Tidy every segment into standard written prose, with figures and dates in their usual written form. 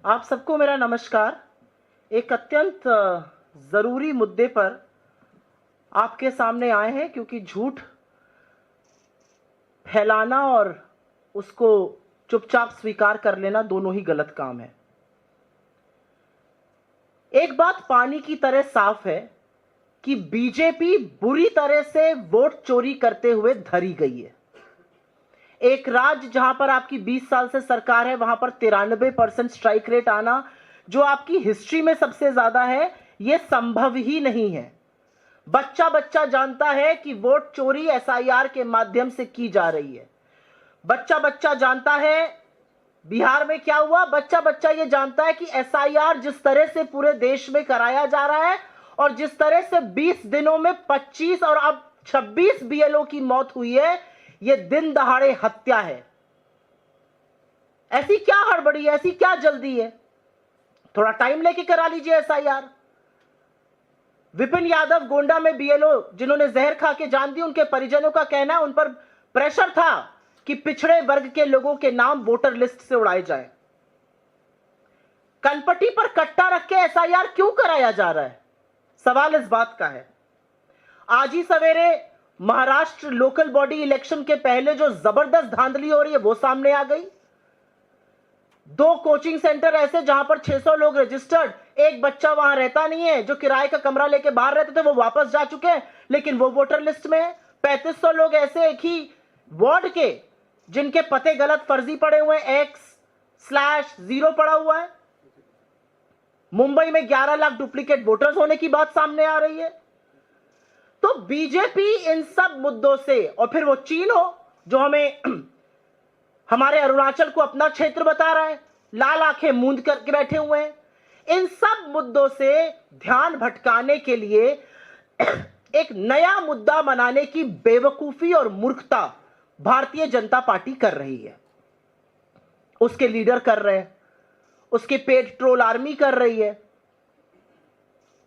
आप सबको मेरा नमस्कार। एक अत्यंत ज़रूरी मुद्दे पर आपके सामने आए हैं, क्योंकि झूठ फैलाना और उसको चुपचाप स्वीकार कर लेना दोनों ही गलत काम है। एक बात पानी की तरह साफ है कि बीजेपी बुरी तरह से वोट चोरी करते हुए धरी गई है। एक राज्य जहां पर आपकी 20 साल से सरकार है, वहां पर 93% स्ट्राइक रेट आना, जो आपकी हिस्ट्री में सबसे ज्यादा है, यह संभव ही नहीं है। बच्चा बच्चा जानता है कि वोट चोरी एसआईआर के माध्यम से की जा रही है। बच्चा बच्चा जानता है बिहार में क्या हुआ। बच्चा बच्चा यह जानता है कि एसआईआर जिस तरह से पूरे देश में कराया जा रहा है और जिस तरह से 20 दिनों में 25 और अब 26 बीएलओ की मौत हुई है, यह दिन दहाड़े हत्या है। ऐसी क्या हड़बड़ी है, ऐसी क्या जल्दी है? थोड़ा टाइम लेके करा लीजिए एसआईआर। विपिन यादव गोंडा में बीएलओ जिन्होंने जहर खा के जान दी, उनके परिजनों का कहना है उन पर प्रेशर था कि पिछड़े वर्ग के लोगों के नाम वोटर लिस्ट से उड़ाए जाए। कनपट्टी पर कट्टा रख के एसआईआर क्यों कराया जा रहा है? सवाल इस बात का है। आज ही सवेरे महाराष्ट्र लोकल बॉडी इलेक्शन के पहले जो जबरदस्त धांधली हो रही है वो सामने आ गई। 2 कोचिंग सेंटर ऐसे जहां पर 600 लोग रजिस्टर्ड, एक बच्चा वहां रहता नहीं है। जो किराए का कमरा लेके बाहर रहते थे वो वापस जा चुके हैं, लेकिन वो वोटर लिस्ट में है। 3500 लोग ऐसे एक ही वार्ड के जिनके पते गलत फर्जी पड़े हुए हैं, X/0 पड़ा हुआ है। मुंबई में 11 लाख डुप्लीकेट वोटर्स होने की बात सामने आ रही है। तो बीजेपी इन सब मुद्दों से, और फिर वो चीन हो जो हमें हमारे अरुणाचल को अपना क्षेत्र बता रहा है, लाल आंखें मूंद करके बैठे हुए हैं। इन सब मुद्दों से ध्यान भटकाने के लिए एक नया मुद्दा बनाने की बेवकूफी और मूर्खता भारतीय जनता पार्टी कर रही है। उसके लीडर कर रहे हैं, उसके पेड ट्रोल आर्मी कर रही है,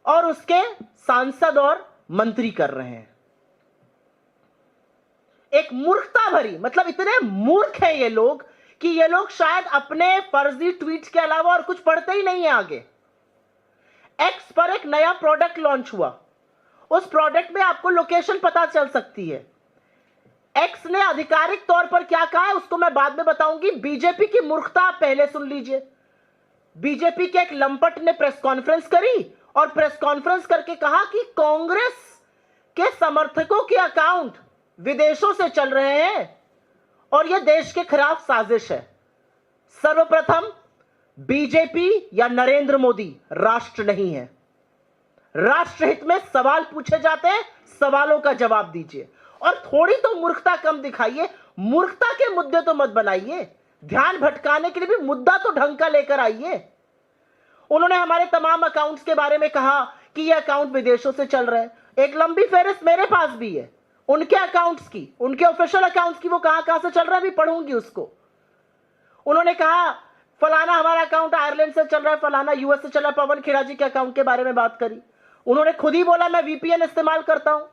और उसके सांसद और मंत्री कर रहे हैं। एक मूर्खता भरी, मतलब इतने मूर्ख हैं ये लोग कि ये लोग शायद अपने फर्जी ट्वीट्स के अलावा और कुछ पढ़ते ही नहीं है आगे। एक्स पर एक नया प्रोडक्ट लॉन्च हुआ, उस प्रोडक्ट में आपको लोकेशन पता चल सकती है। एक्स ने आधिकारिक तौर पर क्या कहा है उसको मैं बाद में बताऊंगी। बीजेपी की मूर्खता आप पहले सुन लीजिए। बीजेपी के एक लंपट ने प्रेस कॉन्फ्रेंस करी और प्रेस कॉन्फ्रेंस करके कहा कि कांग्रेस के समर्थकों के अकाउंट विदेशों से चल रहे हैं और यह देश के खिलाफ साजिश है। सर्वप्रथम, बीजेपी या नरेंद्र मोदी राष्ट्र नहीं है। राष्ट्रहित में सवाल पूछे जाते हैं, सवालों का जवाब दीजिए और थोड़ी तो मूर्खता कम दिखाइए। मूर्खता के मुद्दे तो मत बनाइए, ध्यान भटकाने के लिए भी मुद्दा तो ढंग का लेकर आइए। उन्होंने हमारे तमाम अकाउंट्स के बारे में कहा कि ये अकाउंट विदेशों से चल रहे हैं। एक लंबी फेहरिस्त मेरे पास भी है उनके अकाउंट्स की, उनके ऑफिशियल अकाउंट्स की, वो कहां से चल रहा है भी पढ़ूंगी उसको। उन्होंने कहा फलाना हमारा अकाउंट आयरलैंड से चल रहा है, फलाना यूएस से चल रहा है। पवन खेड़ा जी के अकाउंट के बारे में बात करी, उन्होंने खुद ही बोला मैं वीपीएन इस्तेमाल करता हूं।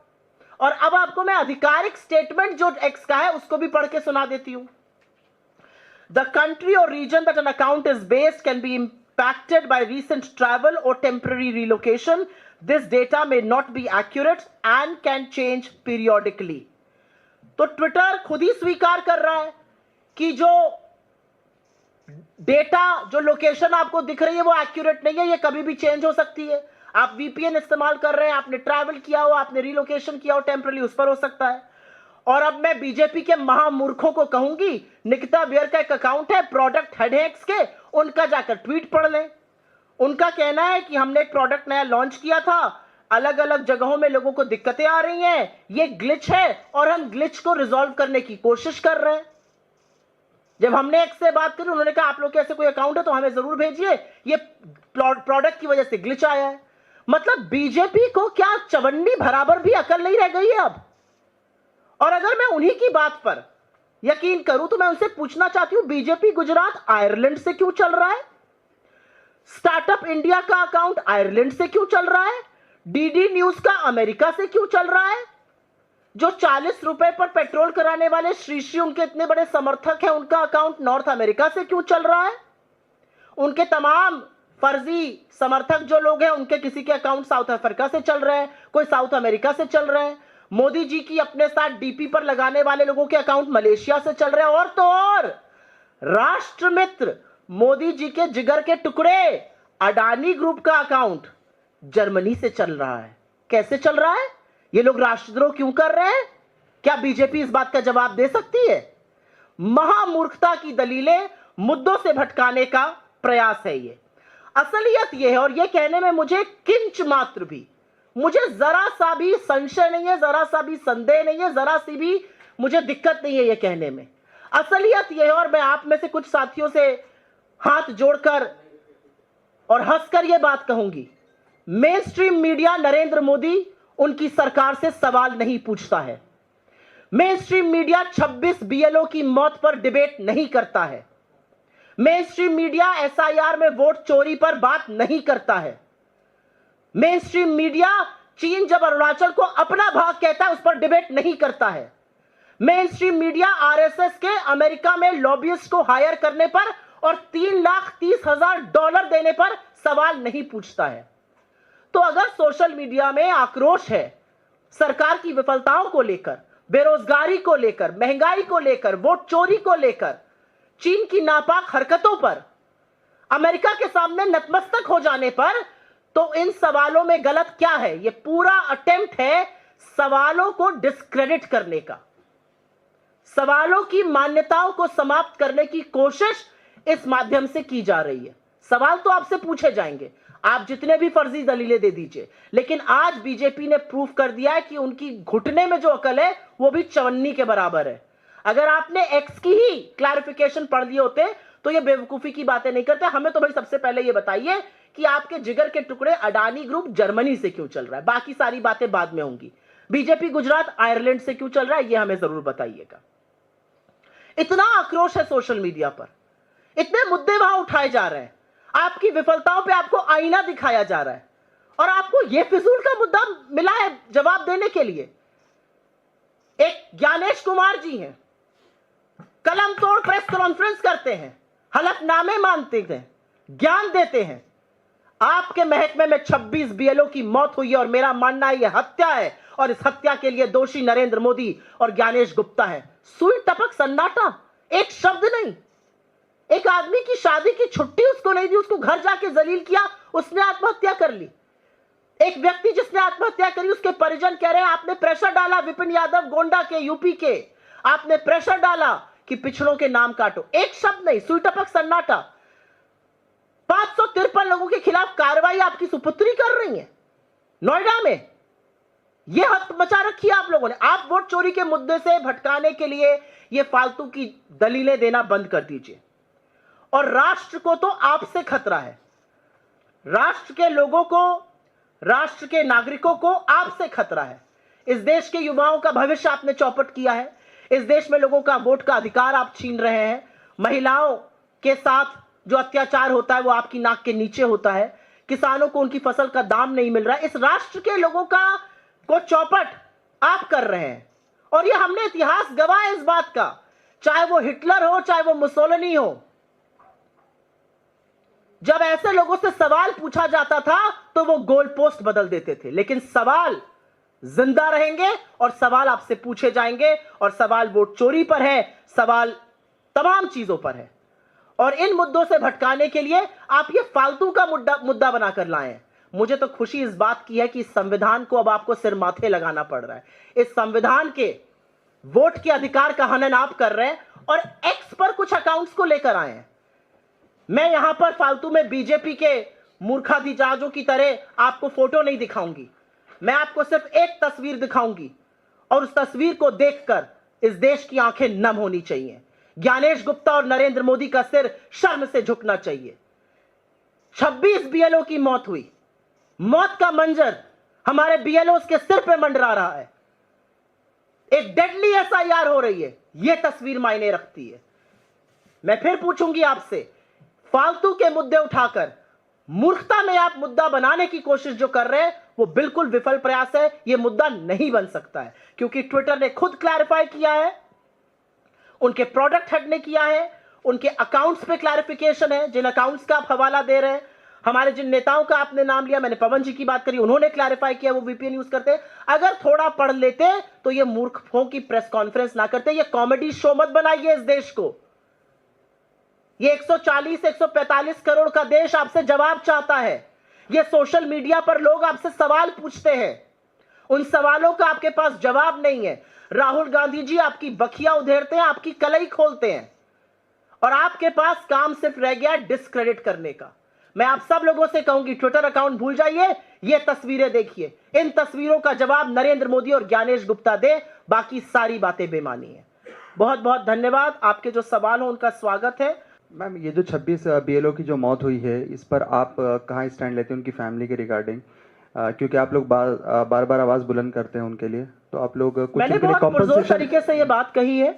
और अब आपको मैं आधिकारिक स्टेटमेंट जो एक्स का है उसको भी पढ़ के सुना देती हूं। द कंट्री और region that an account is based can be impacted by recent travel or temporary relocation. This data may not be accurate and can change periodically. तो ट्विटर खुद ही स्वीकार कर रहा है कि जो डेटा, जो लोकेशन आपको दिख रही है वो एक्यूरेट नहीं है, ये कभी भी चेंज हो सकती है। आप वीपीएन इस्तेमाल कर रहे हैं, आपने ट्रैवल किया हो, आपने रिलोकेशन किया हो टेम्पररी, उस पर हो सकता है। और अब मैं बीजेपी के महामूर्खों को कहूंगी, निकिता बियर का एक अकाउंट है प्रोडक्ट हेडेक्स के, उनका जाकर ट्वीट पढ़ लें। उनका कहना है कि हमने एक प्रोडक्ट नया लॉन्च किया था, अलग अलग जगहों में लोगों को दिक्कतें आ रही हैं, ये ग्लिच है और हम ग्लिच को रिजॉल्व करने की कोशिश कर रहे हैं। जब हमने एक से बात करी, उन्होंने कहा आप लोग के ऐसे कोई अकाउंट है तो हमें जरूर भेजिए, ये प्रोडक्ट की वजह से ग्लिच आया है। मतलब बीजेपी को क्या चवन्नी बराबर भी अकल नहीं रह गई है अब। और अगर मैं उन्हीं की बात पर यकीन करूं तो मैं उनसे पूछना चाहती हूं, बीजेपी गुजरात आयरलैंड से क्यों चल रहा है? स्टार्टअप इंडिया का अकाउंट आयरलैंड से क्यों चल रहा है? डीडी न्यूज का अमेरिका से क्यों चल रहा है? जो 40 रुपए पर पेट्रोल कराने वाले श्री श्री, उनके इतने बड़े समर्थक हैं, उनका अकाउंट नॉर्थ अमेरिका से क्यों चल रहा है? उनके तमाम फर्जी समर्थक जो लोग हैं, उनके किसी के अकाउंट साउथ अफ्रीका से चल रहे हैं, कोई साउथ अमेरिका से चल रहे हैं। मोदी जी की अपने साथ डीपी पर लगाने वाले लोगों के अकाउंट मलेशिया से चल रहे हैं। और तो और राष्ट्र मित्र मोदी जी के जिगर के टुकड़े अडानी ग्रुप का अकाउंट जर्मनी से चल रहा है। कैसे चल रहा है? ये लोग राष्ट्रद्रोह क्यों कर रहे हैं? क्या बीजेपी इस बात का जवाब दे सकती है? महामूर्खता की दलीलें, मुद्दों से भटकाने का प्रयास है ये। असलियत ये है, और ये कहने में मुझे किंच मात्र भी, मुझे जरा सा भी संशय नहीं है, जरा सा भी संदेह नहीं है, जरा सी भी मुझे दिक्कत नहीं है ये कहने में। असलियत ये है, और मैं आप में से कुछ साथियों से हाथ जोड़कर और हंसकर ये बात कहूंगी, main stream media Narendra Modi उनकी सरकार से सवाल नहीं पूछता है। मेन स्ट्रीम मीडिया 26 बीएलओ की मौत पर डिबेट नहीं करता है। मेन स्ट्रीम मीडिया एसआईआर में वोट चोरी पर बात नहीं करता है। मेन स्ट्रीम मीडिया चीन जब अरुणाचल को अपना भाग कहता है उस पर डिबेट नहीं करता है। मेन स्ट्रीम मीडिया आरएसएस के अमेरिका में लॉबियस्ट को हायर करने पर और $3,30,000 देने पर सवाल नहीं पूछता है। तो अगर सोशल मीडिया में आक्रोश है सरकार की विफलताओं को लेकर, बेरोजगारी को लेकर, महंगाई को लेकर, वोट चोरी को लेकर, चीन की नापाक हरकतों पर, अमेरिका के सामने नतमस्तक हो जाने पर, तो इन सवालों में गलत क्या है? यह पूरा अटेम्प्ट है सवालों को डिस्क्रेडिट करने का, सवालों की मान्यताओं को समाप्त करने की कोशिश इस माध्यम से की जा रही है। सवाल तो आपसे पूछे जाएंगे, आप जितने भी फर्जी दलीलें दे दीजिए, लेकिन आज बीजेपी ने प्रूफ कर दिया है कि उनकी घुटने में जो अकल है वो भी चवन्नी के बराबर है। अगर आपने एक्स की ही क्लैरिफिकेशन पढ़ लिए होते तो ये बेवकूफी की बातें नहीं करते। हमें तो भाई सबसे पहले ये बताइए कि आपके जिगर के टुकड़े अडानी ग्रुप जर्मनी से क्यों चल रहा है? बाकी सारी बातें बाद में होंगी। बीजेपी गुजरात आयरलैंड से क्यों चल रहा है, ये हमें जरूर बताइएगा। इतना आक्रोश है सोशल मीडिया पर, इतने मुद्दे वहां उठाए जा रहे हैं, आपकी विफलताओं पे आपको आईना दिखाया जा रहा है, और आपको यह फिजूल का मुद्दा मिला है जवाब देने के लिए। एक ज्ञानेश कुमार जी हैं, कलम तोड़ प्रेस कॉन्फ्रेंस करते हैं, हलफनामे मानते हैं, ज्ञान देते हैं। आपके महकमे में 26 बीएलओ की मौत हुई है और मेरा मानना है यह हत्या है, और इस हत्या के लिए दोषी नरेंद्र मोदी और ज्ञानेश गुप्ता है। सुई टपक सन्नाटा, एक शब्द नहीं। एक आदमी की शादी की छुट्टी उसको नहीं दी, उसको घर जाके जलील किया, उसने आत्महत्या कर ली। एक व्यक्ति जिसने आत्महत्या करी, उसके परिजन कह रहे हैं आपने प्रेशर डाला, विपिन यादव गोंडा के, यूपी के, आपने प्रेशर डाला कि पिछड़ों के नाम काटो। एक शब्द नहीं, सुई टपक सन्नाटा। 553 लोगों के खिलाफ कार्रवाई आपकी सुपुत्री कर रही है नोएडा में। यह हद मचा रखी है आप लोगों ने। आप वोट चोरी के मुद्दे से भटकाने के लिए यह फालतू की दलीलें देना बंद कर दीजिए। और राष्ट्र को तो आपसे खतरा है, राष्ट्र के लोगों को, राष्ट्र के नागरिकों को आपसे खतरा है। इस देश के युवाओं का भविष्य आपने चौपट किया है। इस देश में लोगों का वोट का अधिकार आप छीन रहे हैं। महिलाओं के साथ जो अत्याचार होता है वो आपकी नाक के नीचे होता है। किसानों को उनकी फसल का दाम नहीं मिल रहा है। इस राष्ट्र के लोगों को चौपट आप कर रहे हैं, और ये हमने इतिहास गवाह है इस बात का। चाहे वो हिटलर हो, चाहे वो मुसोलिनी हो, जब ऐसे लोगों से सवाल पूछा जाता था तो वो गोल पोस्ट बदल देते थे। लेकिन सवाल जिंदा रहेंगे और सवाल आपसे पूछे जाएंगे, और सवाल वोट चोरी पर है, सवाल तमाम चीजों पर है। और इन मुद्दों से भटकाने के लिए आप ये फालतू का मुद्दा बनाकर लाए हैं। मुझे तो खुशी इस बात की है कि इस संविधान को अब आपको सिर माथे लगाना पड़ रहा है। इस संविधान के वोट के अधिकार का हनन आप कर रहे हैं और एक्स पर कुछ अकाउंट्स को लेकर आए हैं। मैं यहां पर फालतू में बीजेपी के मूर्खाधिजाजों की तरह आपको फोटो नहीं दिखाऊंगी। मैं आपको सिर्फ एक तस्वीर दिखाऊंगी, और उस तस्वीर को देखकर इस देश की आंखें नम होनी चाहिए। ज्ञानेश गुप्ता और नरेंद्र मोदी का सिर शर्म से झुकना चाहिए। 26 बीएलओ की मौत हुई। मौत का मंजर हमारे बीएलओ के सिर पे मंडरा रहा है। एक डेडली एसआईआर हो रही है। यह तस्वीर मायने रखती है। मैं फिर पूछूंगी आपसे, फालतू के मुद्दे उठाकर मूर्खता में आप मुद्दा बनाने की कोशिश जो कर रहे हैं वो बिल्कुल विफल प्रयास है। यह मुद्दा नहीं बन सकता है, क्योंकि ट्विटर ने खुद क्लैरिफाई किया है, उनके प्रोडक्ट हेड ने किया है, उनके अकाउंट्स पे क्लैरिफिकेशन है, जिन अकाउंट्स का आप हवाला दे रहे हैं। हमारे जिन नेताओं का आपने नाम लिया, मैंने पवन जी की बात करी, उन्होंने क्लैरिफाई किया वो वीपीएन यूज करते हैं। अगर थोड़ा पढ़ लेते तो ये मूर्खों की प्रेस कॉन्फ्रेंस ना करते। ये कॉमेडी शो मत बनाइए इस देश को। ये 140-145 करोड़ का देश आपसे जवाब चाहता है। ये सोशल मीडिया पर लोग आपसे सवाल पूछते हैं, उन सवालों का आपके पास जवाब नहीं है। राहुल गांधी जी आपकी बखिया उधेड़ते हैं, आपकी कलई खोलते हैं, और आपके पास काम सिर्फ रह गया डिस्क्रेडिट करने का। मैं आप सब लोगों से कहूंगी, ट्विटर अकाउंट भूल जाइए, ये तस्वीरें देखिए। इन तस्वीरों का जवाब नरेंद्र मोदी और ज्ञानेश गुप्ता दे, बाकी सारी बातें बेमानी है। बहुत बहुत धन्यवाद। आपके जो सवाल हो उनका स्वागत है। मैम, ये जो 26 बीएलओ की जो मौत हुई है, इस पर आप कहाँ स्टैंड लेते हैं उनकी फैमिली के रिगार्डिंग? क्योंकि आप लोग बार बार आवाज बुलंद करते हैं उनके लिए, तो आप लोग कुछ मैंने उनके लिए बहुत पुरजोर कॉम्पनसेशन। तरीके से ये बात कही है।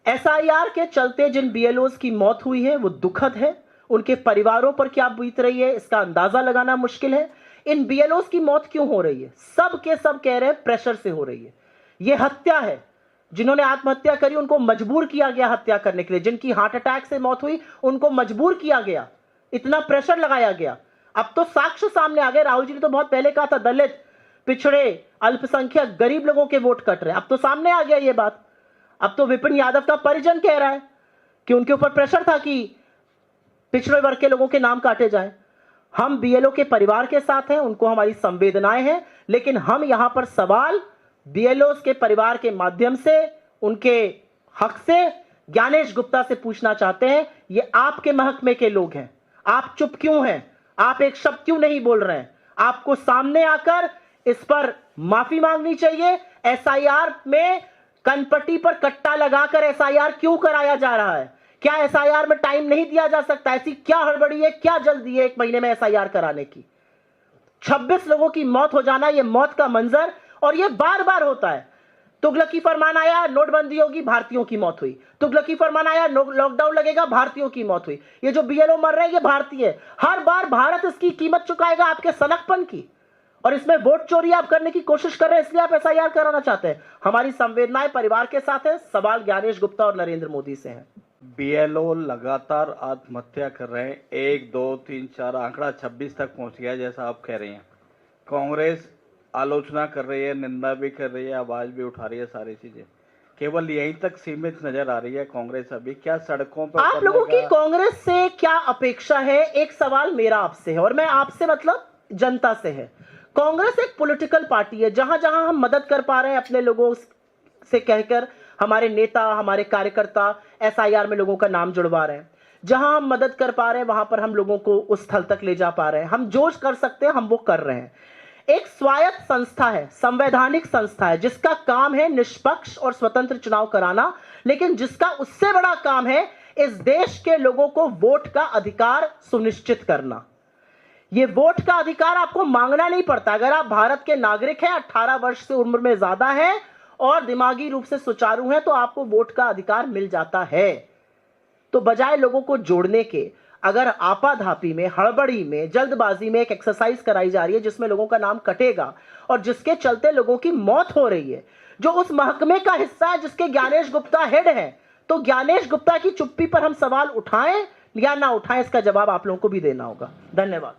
एसआईआर के चलते जिन बीएलओज की मौत हुई है वो दुखद है। उनके परिवारों पर क्या बीत रही है इसका अंदाजा लगाना मुश्किल है। इन बीएलओज की मौत क्यों हो रही है? सब के सब कह रहे हैं प्रेशर से हो रही है। ये हत्या है। जिन्होंने आत्महत्या करी उनको मजबूर किया गया हत्या करने के लिए। जिनकी हार्ट अटैक से मौत हुई उनको मजबूर किया गया, इतना प्रेशर लगाया गया। अब तो साक्ष्य सामने आ गए। राहुल जी ने तो बहुत पहले कहा था दलित, पिछड़े, अल्पसंख्यक, गरीब लोगों के वोट कट रहे हैं। अब तो सामने आ गया ये बात। अब तो विपिन यादव का परिजन कह रहा है कि उनके ऊपर प्रेशर था कि पिछड़े वर्ग के लोगों के नाम काटे जाए। हम बीएलओ के परिवार के साथ हैं, उनको हमारी संवेदनाएं हैं, लेकिन हम यहां पर सवाल बीएलओ के परिवार के माध्यम से, उनके हक से ज्ञानेश गुप्ता से पूछना चाहते हैं। ये आपके महकमे के लोग हैं, आप चुप क्यों हैं? आप एक शब्द क्यों नहीं बोल रहे हैं? आपको सामने आकर इस पर माफी मांगनी चाहिए। एसआईआर में कनपट्टी पर कट्टा लगाकर एसआईआर क्यों कराया जा रहा है? क्या एसआईआर में टाइम नहीं दिया जा सकता? ऐसी क्या हड़बड़ी है, क्या जल्दी है 1 महीने में एसआईआर कराने की? 26 लोगों की मौत हो जाना, यह मौत का मंजर, और यह बार बार होता है। तुगलकी फरमान आया, नोटबंदी होगी, भारतीयों की मौत हुई। तुगलकी फरमान आया, लॉकडाउन लगेगा, भारतीयों की मौत हुई। ये जो बीएलओ मर रहे हैं ये भारतीय है। हर बार भारत इसकी कीमत चुकाएगा आपके सनकपन की, और इसमें वोट चोरी आप करने की कोशिश कर रहे हैं, इसलिए आप एसआईआर कराना चाहते हैं। हमारी संवेदनाएं परिवार के साथ है। सवाल ज्ञानेश गुप्ता और नरेंद्र मोदी से है। बीएलओ लगातार आत्महत्या कर रहे हैं। 1, 2, 3, 4 आंकड़ा 26 तक पहुंच गया जैसा आप कह रही हैं। कांग्रेस आलोचना कर रही है, निंदा भी कर रही है, आवाज भी उठा रही है, सारी चीजें केवल यहीं तक सीमित नजर आ रही है कांग्रेस। अभी क्या सड़कों पर आप लोगों की कांग्रेस से क्या अपेक्षा है? एक सवाल मेरा आपसे है, और मैं आपसे मतलब जनता से है। कांग्रेस एक पॉलिटिकल पार्टी है। जहां जहां हम मदद कर पा रहे हैं अपने लोगों से कहकर, हमारे नेता, हमारे कार्यकर्ता एसआईआर में लोगों का नाम जुड़वा रहे हैं। जहां हम मदद कर पा रहे हैं वहां पर हम लोगों को उस स्थल तक ले जा पा रहे हैं। हम जो कर सकते हैं हम वो कर रहे हैं। एक स्वायत्त संस्था है, संवैधानिक संस्था है, जिसका काम है निष्पक्ष और स्वतंत्र चुनाव कराना, लेकिन जिसका उससे बड़ा काम है इस देश के लोगों को वोट का अधिकार सुनिश्चित करना। ये वोट का अधिकार आपको मांगना नहीं पड़ता। अगर आप भारत के नागरिक हैं, 18 वर्ष से उम्र में ज्यादा है और दिमागी रूप से सुचारू हैं, तो आपको वोट का अधिकार मिल जाता है। तो बजाय लोगों को जोड़ने के, अगर आपाधापी में, हड़बड़ी में, जल्दबाजी में एक एक्सरसाइज कराई जा रही है जिसमें लोगों का नाम कटेगा और जिसके चलते लोगों की मौत हो रही है, जो उस महकमे का हिस्सा है जिसके ज्ञानेश गुप्ता हेड है, तो ज्ञानेश गुप्ता की चुप्पी पर हम सवाल उठाएं या ना उठाएं, इसका जवाब आप लोगों को भी देना होगा। धन्यवाद।